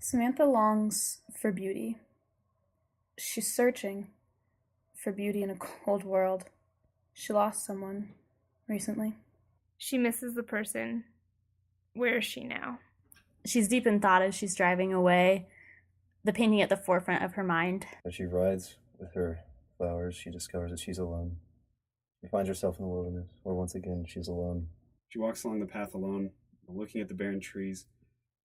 Samantha longs for beauty. She's searching for beauty in a cold world. She lost someone recently. She misses the person. Where is she now? She's deep in thought as she's driving away, the painting at the forefront of her mind. As she rides with her flowers, she discovers that she's alone. She finds herself in the wilderness, where once again she's alone. She walks along the path alone, looking at the barren trees,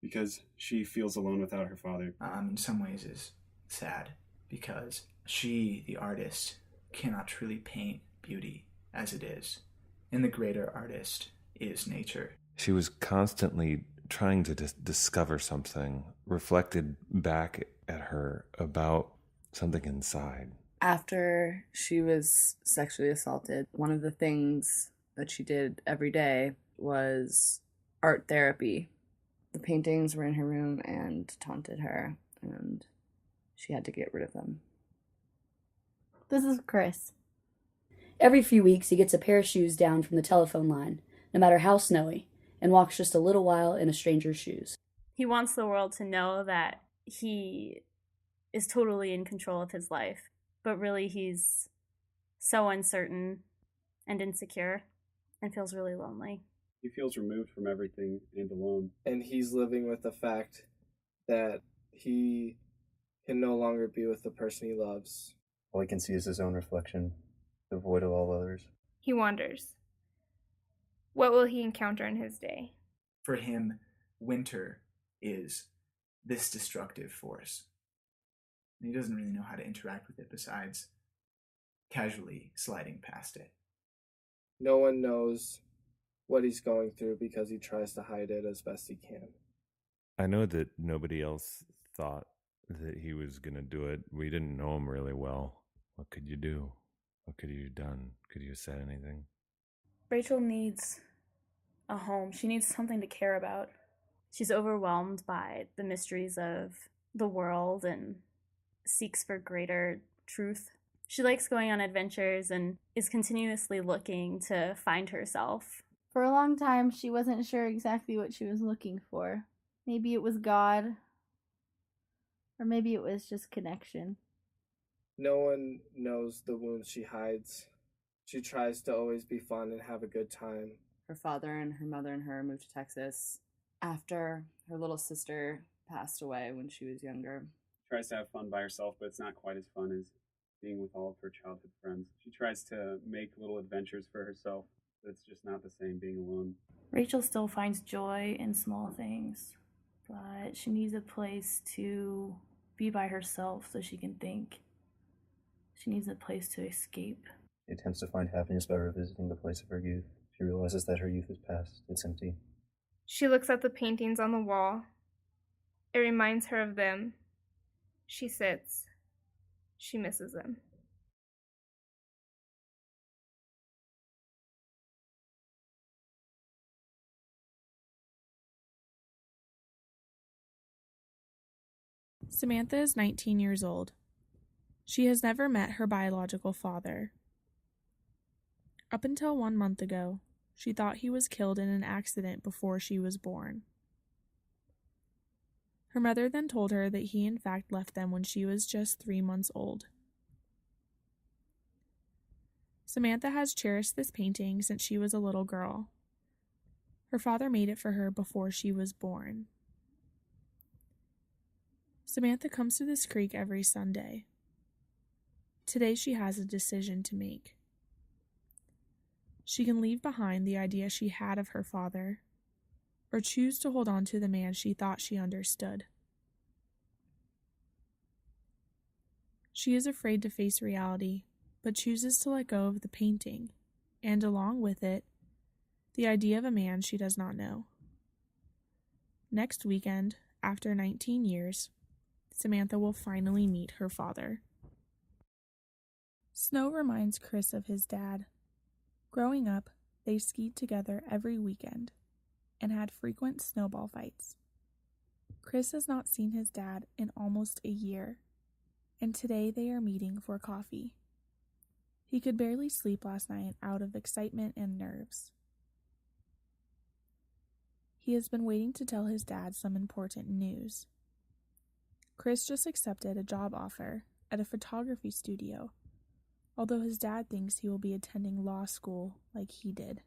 because she feels alone without her father. In some ways is sad, because she, the artist, cannot truly paint beauty as it is. And the greater artist is nature. She was constantly trying to discover something reflected back at her about something inside. After she was sexually assaulted, one of the things that she did every day was art therapy. The paintings were in her room and taunted her, and she had to get rid of them. This is Chris. Every few weeks, he gets a pair of shoes down from the telephone line, no matter how snowy, and walks just a little while in a stranger's shoes. He wants the world to know that he is totally in control of his life, but really he's so uncertain and insecure and feels really lonely. He feels removed from everything and alone. And he's living with the fact that he can no longer be with the person he loves. All he can see is his own reflection, devoid of all others. He wanders. What will he encounter in his day? For him, winter is this destructive force. And he doesn't really know how to interact with it besides casually sliding past it. No one knows what he's going through because he tries to hide it as best he can. I know that nobody else thought that he was going to do it. We didn't know him really well. What could you do? What could you have done? Could you have said anything? Rachel needs a home. She needs something to care about. She's overwhelmed by the mysteries of the world and seeks for greater truth. She likes going on adventures and is continuously looking to find herself. For a long time, she wasn't sure exactly what she was looking for. Maybe it was God, or maybe it was just connection. No one knows the wounds she hides. She tries to always be fun and have a good time. Her father and her mother and her moved to Texas after her little sister passed away when she was younger. She tries to have fun by herself, but it's not quite as fun as being with all of her childhood friends. She tries to make little adventures for herself, but it's just not the same being alone. Rachel still finds joy in small things, but she needs a place to be by herself so she can think. She needs a place to escape. She attempts to find happiness by revisiting the place of her youth. She realizes that her youth is past. It's empty. She looks at the paintings on the wall. It reminds her of them. She sits. She misses them. Samantha is 19 years old. She has never met her biological father. Up until 1 month ago, she thought he was killed in an accident before she was born. Her mother then told her that he in fact left them when she was just 3 months old. Samantha has cherished this painting since she was a little girl. Her father made it for her before she was born. Samantha comes to this creek every Sunday. Today she has a decision to make. She can leave behind the idea she had of her father, or choose to hold on to the man she thought she understood. She is afraid to face reality, but chooses to let go of the painting, and along with it, the idea of a man she does not know. Next weekend, after 19 years, Samantha will finally meet her father. Snow reminds Chris of his dad. Growing up, they skied together every weekend and had frequent snowball fights. Chris has not seen his dad in almost a year, and today they are meeting for coffee. He could barely sleep last night out of excitement and nerves. He has been waiting to tell his dad some important news. Chris just accepted a job offer at a photography studio, although his dad thinks he will be attending law school like he did.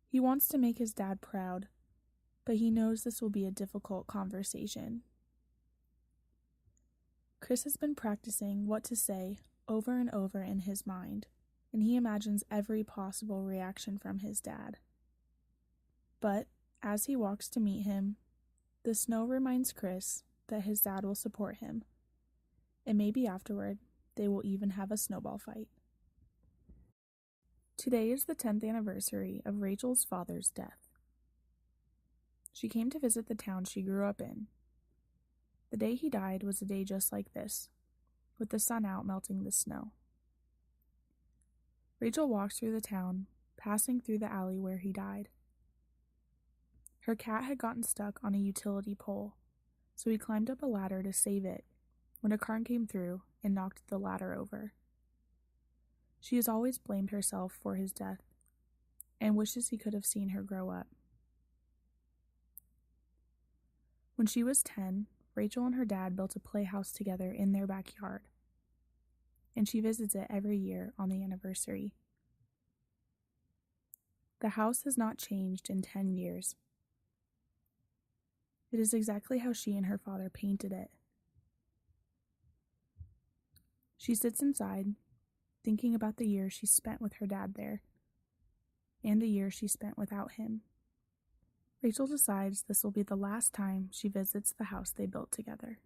He wants to make his dad proud, but he knows this will be a difficult conversation. Chris has been practicing what to say over and over in his mind, and he imagines every possible reaction from his dad. But as he walks to meet him, the snow reminds Chris that his dad will support him, and maybe afterward they will even have a snowball fight. Today is the 10th anniversary of Rachel's father's death. She came to visit the town she grew up in. The day he died was a day just like this, with the sun out melting the snow. Rachel walked through the town, passing through the alley where he died. Her cat had gotten stuck on a utility pole, so he climbed up a ladder to save it when a car came through and knocked the ladder over. She has always blamed herself for his death and wishes he could have seen her grow up. When she was 10, Rachel and her dad built a playhouse together in their backyard, and she visits it every year on the anniversary. The house has not changed in 10 years. It is exactly how she and her father painted it. She sits inside, thinking about the year she spent with her dad there, and the year she spent without him. Rachel decides this will be the last time she visits the house they built together.